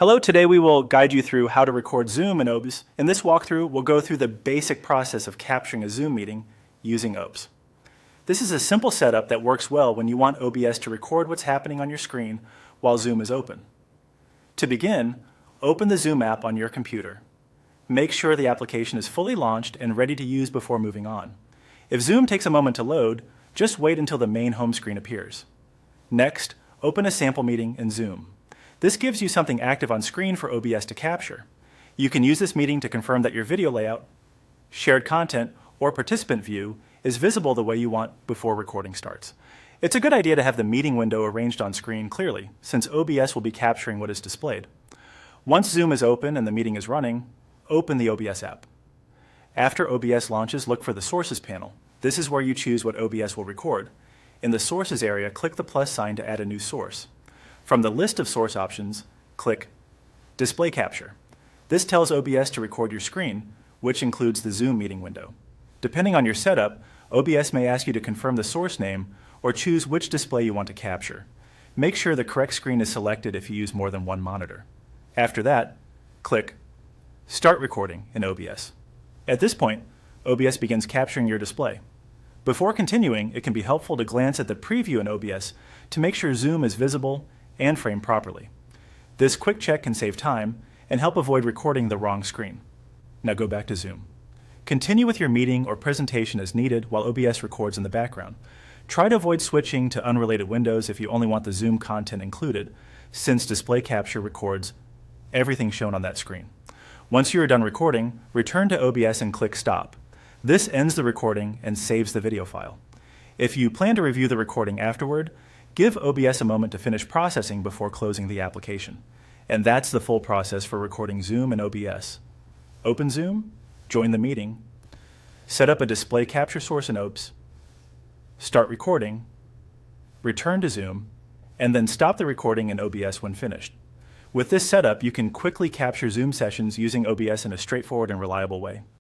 Hello, today we will guide you through how to record Zoom in OBS. In this walkthrough, we'll go through the basic process of capturing a Zoom meeting using OBS. This is a simple setup that works well when you want OBS to record what's happening on your screen while Zoom is open. To begin, open the Zoom app on your computer. Make sure the application is fully launched and ready to use before moving on. If Zoom takes a moment to load, just wait until the main home screen appears. Next, open a sample meeting in Zoom. This gives you something active on screen for OBS to capture. You can use this meeting to confirm that your video layout, shared content, or participant view is visible the way you want before recording starts. It's a good idea to have the meeting window arranged on screen clearly, since OBS will be capturing what is displayed. Once Zoom is open and the meeting is running, open the OBS app. After OBS launches, look for the Sources panel. This is where you choose what OBS will record. In the Sources area, click the plus sign to add a new source. From the list of source options, click Display Capture. This tells OBS to record your screen, which includes the Zoom meeting window. Depending on your setup, OBS may ask you to confirm the source name or choose which display you want to capture. Make sure the correct screen is selected if you use more than one monitor. After that, click Start Recording in OBS. At this point, OBS begins capturing your display. Before continuing, it can be helpful to glance at the preview in OBS to make sure Zoom is visible and framed properly. This quick check can save time and help avoid recording the wrong screen. Now go back to Zoom. Continue with your meeting or presentation as needed while OBS records in the background. Try to avoid switching to unrelated windows if you only want the Zoom content included, since Display Capture records everything shown on that screen. Once you are done recording, return to OBS and click Stop. This ends the recording and saves the video file. If you plan to review the recording afterward, give OBS a moment to finish processing before closing the application. And that's the full process for recording Zoom and OBS. Open Zoom, join the meeting, set up a display capture source in OBS, start recording, return to Zoom, and then stop the recording in OBS when finished. With this setup, you can quickly capture Zoom sessions using OBS in a straightforward and reliable way.